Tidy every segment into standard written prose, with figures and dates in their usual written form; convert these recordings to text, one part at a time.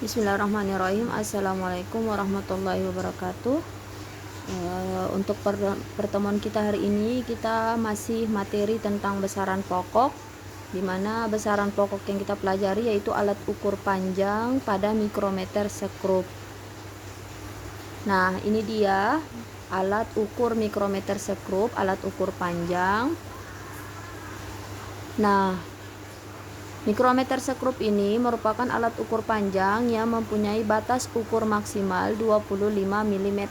Bismillahirrahmanirrahim. Assalamualaikum warahmatullahi wabarakatuh. Untuk pertemuan kita hari ini, kita masih materi tentang besaran pokok, di mana besaran pokok yang kita pelajari yaitu alat ukur panjang pada mikrometer sekrup. Nah, ini dia alat ukur mikrometer sekrup, alat ukur panjang. Nah, mikrometer sekrup ini merupakan alat ukur panjang yang mempunyai batas ukur maksimal 25 mm.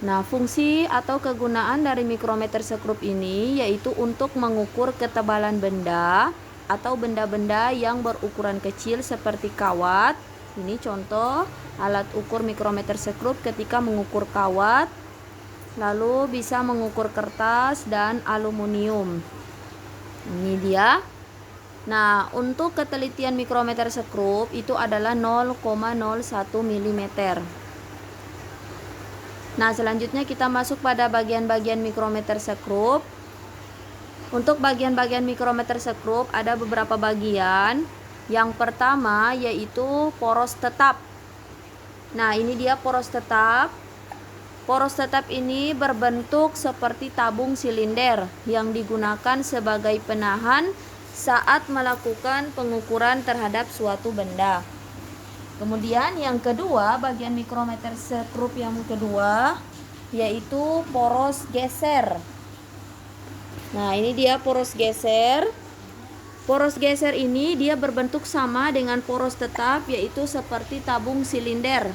Nah, fungsi atau kegunaan dari mikrometer sekrup ini yaitu untuk mengukur ketebalan benda atau benda-benda yang berukuran kecil seperti kawat. Ini contoh alat ukur mikrometer sekrup ketika mengukur kawat, lalu bisa mengukur kertas dan aluminium. Ini dia. Nah, untuk ketelitian mikrometer sekrup itu adalah 0,01 mm. Nah, selanjutnya kita masuk pada bagian-bagian mikrometer sekrup. Untuk bagian-bagian mikrometer sekrup ada beberapa bagian. Yang pertama yaitu poros tetap. Nah, ini dia poros tetap. Poros tetap ini berbentuk seperti tabung silinder yang digunakan sebagai penahan saat melakukan pengukuran terhadap suatu benda. Kemudian yang kedua, bagian mikrometer sekrup yang kedua yaitu poros geser. Nah, ini dia poros geser. Poros geser ini dia berbentuk sama dengan poros tetap, yaitu seperti tabung silinder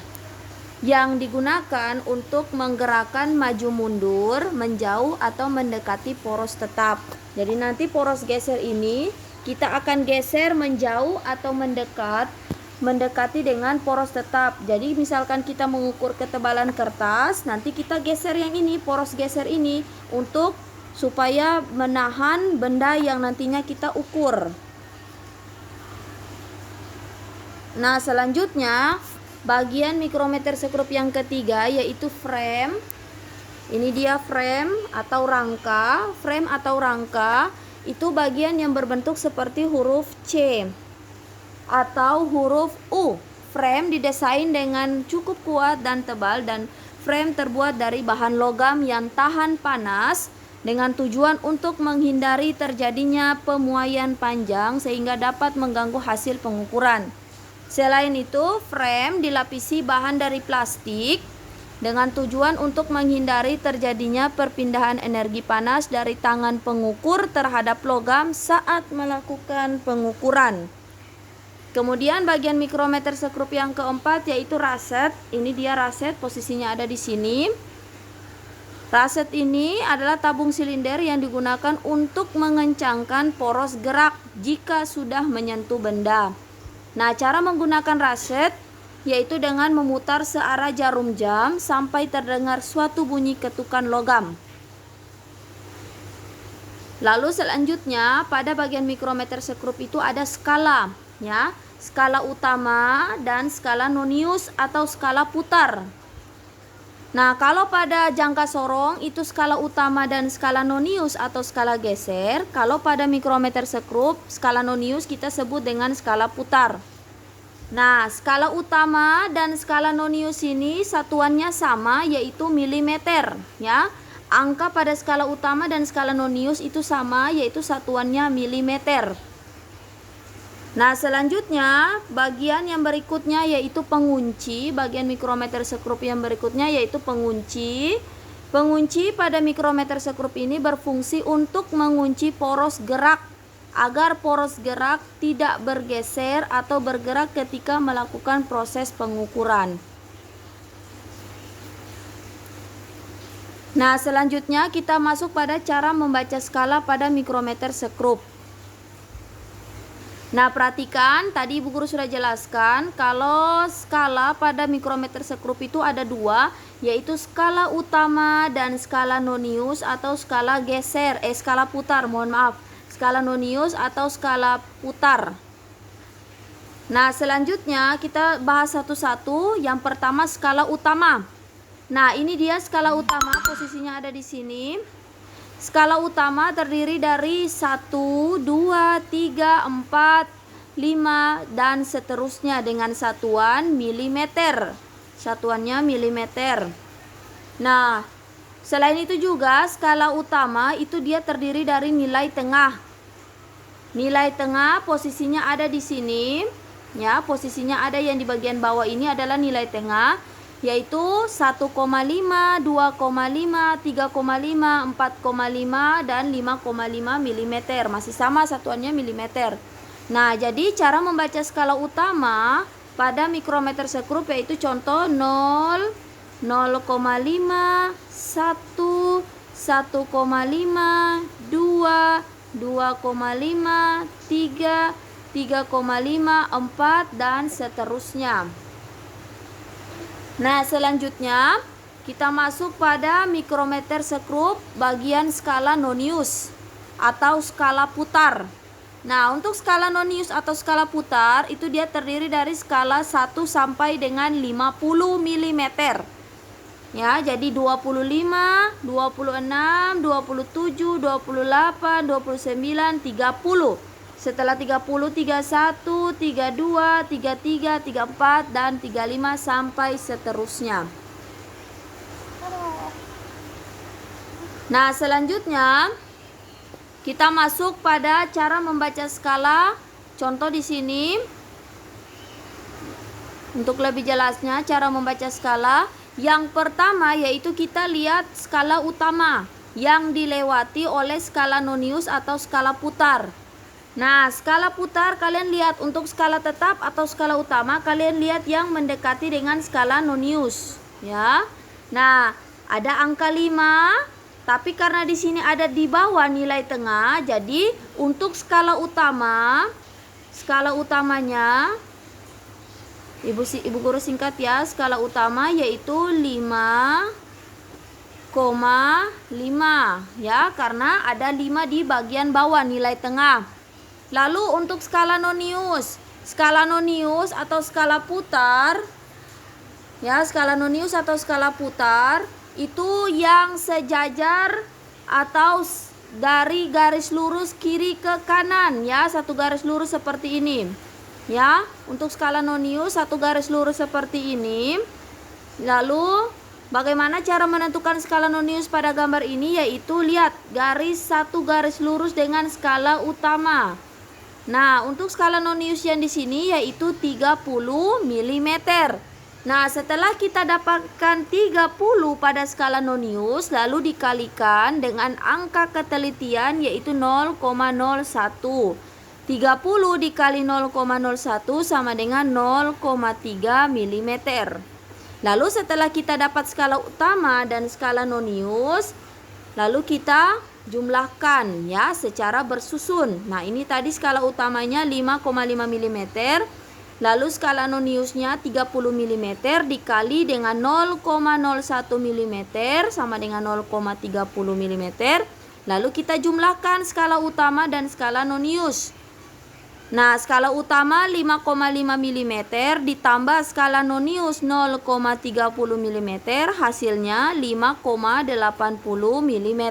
yang digunakan untuk menggerakkan maju mundur, menjauh atau mendekati poros tetap. Jadi nanti poros geser ini kita akan geser menjauh atau mendekati dengan poros tetap. Jadi misalkan kita mengukur ketebalan kertas, nanti kita geser yang ini, poros geser ini, untuk supaya menahan benda yang nantinya kita ukur. Nah, selanjutnya bagian mikrometer sekrup yang ketiga yaitu frame. Ini dia frame atau rangka. Frame atau rangka itu bagian yang berbentuk seperti huruf C atau huruf U. Frame didesain dengan cukup kuat dan tebal, dan frame terbuat dari bahan logam yang tahan panas dengan tujuan untuk menghindari terjadinya pemuaian panjang sehingga dapat mengganggu hasil pengukuran. Selain itu, frame dilapisi bahan dari plastik dengan tujuan untuk menghindari terjadinya perpindahan energi panas dari tangan pengukur terhadap logam saat melakukan pengukuran. Kemudian bagian mikrometer sekrup yang keempat yaitu raset. Ini dia raset, posisinya ada di sini. Raset ini adalah tabung silinder yang digunakan untuk mengencangkan poros gerak jika sudah menyentuh benda. Nah, cara menggunakan raset yaitu dengan memutar searah jarum jam sampai terdengar suatu bunyi ketukan logam. Lalu selanjutnya pada bagian mikrometer sekrup itu ada skala, ya. Skala utama dan skala nonius atau skala putar. Nah, kalau pada jangka sorong itu skala utama dan skala nonius atau skala geser. Kalau pada mikrometer sekrup, skala nonius kita sebut dengan skala putar. Nah, skala utama dan skala nonius ini satuannya sama, yaitu milimeter, ya. Angka pada skala utama dan skala nonius itu sama, yaitu satuannya milimeter. Nah, selanjutnya bagian yang berikutnya yaitu pengunci. Bagian mikrometer sekrup yang berikutnya yaitu pengunci. Pengunci pada mikrometer sekrup ini berfungsi untuk mengunci poros gerak agar poros gerak tidak bergeser atau bergerak ketika melakukan proses pengukuran. Nah, selanjutnya kita masuk pada cara membaca skala pada mikrometer sekrup. Nah, perhatikan, tadi Ibu Guru sudah jelaskan kalau skala pada mikrometer sekrup itu ada dua, yaitu skala utama dan skala nonius atau skala geser, skala putar, mohon maaf, skala nonius atau skala putar. Nah, selanjutnya kita bahas satu-satu. Yang pertama skala utama. Nah, ini dia skala utama, posisinya ada di sini. Skala utama terdiri dari 1, 2, 3, 4, 5, dan seterusnya dengan satuan milimeter. Satuannya milimeter. Nah, selain itu juga skala utama itu dia terdiri dari nilai tengah. Nilai tengah posisinya ada di sini. Ya, posisinya ada yang di bagian bawah ini adalah nilai tengah, yaitu 1,5, 2,5, 3,5, 4,5, dan 5,5 mm. Masih sama satuannya milimeter. Nah, jadi cara membaca skala utama pada mikrometer sekrup yaitu contoh 0, 0,5, 1, 1,5, 2, 2,5, 3, 3,5, 4, dan seterusnya. Nah, selanjutnya kita masuk pada mikrometer sekrup bagian skala nonius atau skala putar. Nah, untuk skala nonius atau skala putar itu dia terdiri dari skala 1 sampai dengan 50 mm. Ya, jadi 25, 26, 27, 28, 29, 30. Setelah 30, 31, 32, 33, 34, dan 35 sampai seterusnya. Nah, selanjutnya kita masuk pada cara membaca skala. Contoh di sini. Untuk lebih jelasnya cara membaca skala, yang pertama yaitu kita lihat skala utama yang dilewati oleh skala nonius atau skala putar. Nah, skala putar kalian lihat untuk skala tetap atau skala utama, kalian lihat yang mendekati dengan skala nonius, ya. Nah, ada angka 5, tapi karena di sini ada di bawah nilai tengah, jadi untuk skala utamanya Ibu guru singkat ya, skala utama yaitu 5,5 ya, karena ada 5 di bagian bawah nilai tengah. Lalu untuk skala nonius atau skala putar ya, skala nonius atau skala putar itu yang sejajar atau dari garis lurus kiri ke kanan ya, satu garis lurus seperti ini ya. Untuk skala nonius satu garis lurus seperti ini. Lalu bagaimana cara menentukan skala nonius pada gambar ini, yaitu lihat satu garis lurus dengan skala utama. Nah, untuk skala nonius yang di sini yaitu 30 mm. Nah, setelah kita dapatkan 30 pada skala nonius, lalu dikalikan dengan angka ketelitian yaitu 0,01. 30 dikali 0,01 sama dengan 0,3 mm. Lalu setelah kita dapat skala utama dan skala nonius, lalu kita jumlahkan ya secara bersusun. Nah, ini tadi skala utamanya 5,5 mm, lalu skala noniusnya 30 mm dikali dengan 0,01 mm sama dengan 0,30 mm. Lalu kita jumlahkan skala utama dan skala nonius. Nah, skala utama 5,5 mm ditambah skala nonius 0,30 mm, hasilnya 5,80 mm.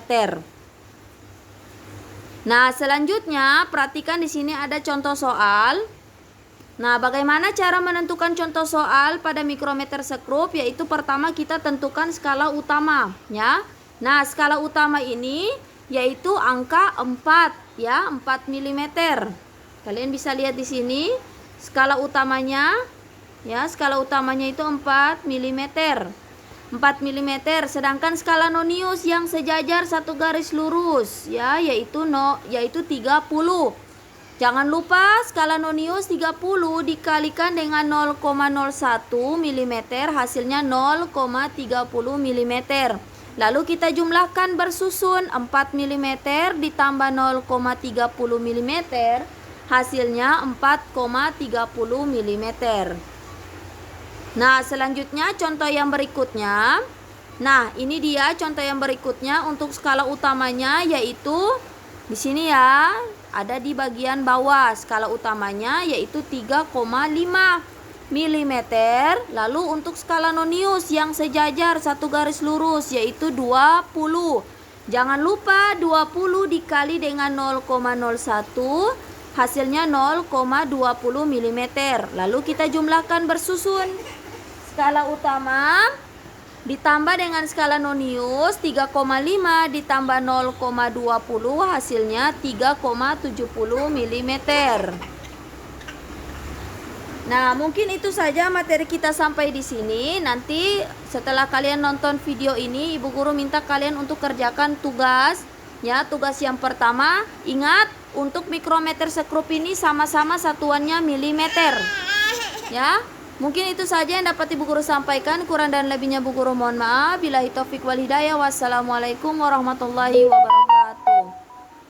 Nah, selanjutnya perhatikan di sini ada contoh soal. Nah, bagaimana cara menentukan contoh soal pada mikrometer sekrup? Yaitu pertama kita tentukan skala utama ya. Nah, skala utama ini yaitu angka 4 ya, 4 mm. Kalian bisa lihat di sini skala utamanya ya, skala utamanya itu 4 mm. 4 mm, sedangkan skala nonius yang sejajar satu garis lurus ya, yaitu 30. Jangan lupa skala nonius 30 dikalikan dengan 0,01 mm, hasilnya 0,30 mm. Lalu kita jumlahkan bersusun, 4 mm ditambah 0,30 mm, hasilnya 4,30 mm. Nah, selanjutnya contoh yang berikutnya. Nah, ini dia contoh yang berikutnya untuk skala utamanya, yaitu di sini ya, ada di bagian bawah skala utamanya yaitu 3,5 mm. Lalu untuk skala nonius yang sejajar satu garis lurus yaitu 20. Jangan lupa 20 dikali dengan 0,01 hasilnya 0,20 mm. Lalu kita jumlahkan bersusun. Skala utama ditambah dengan skala nonius 3,5 ditambah 0,20 hasilnya 3,70 mm. Nah, mungkin itu saja materi kita sampai di sini. Nanti setelah kalian nonton video ini, Ibu Guru minta kalian untuk kerjakan tugas. Ya, tugas yang pertama, ingat untuk mikrometer sekrup ini sama-sama satuannya milimeter. Ya, mungkin itu saja yang dapat Ibu Guru sampaikan. Kurang dan lebihnya Ibu Guru mohon maaf. Billahi taufik wal hidayah. Wassalamualaikum warahmatullahi wabarakatuh.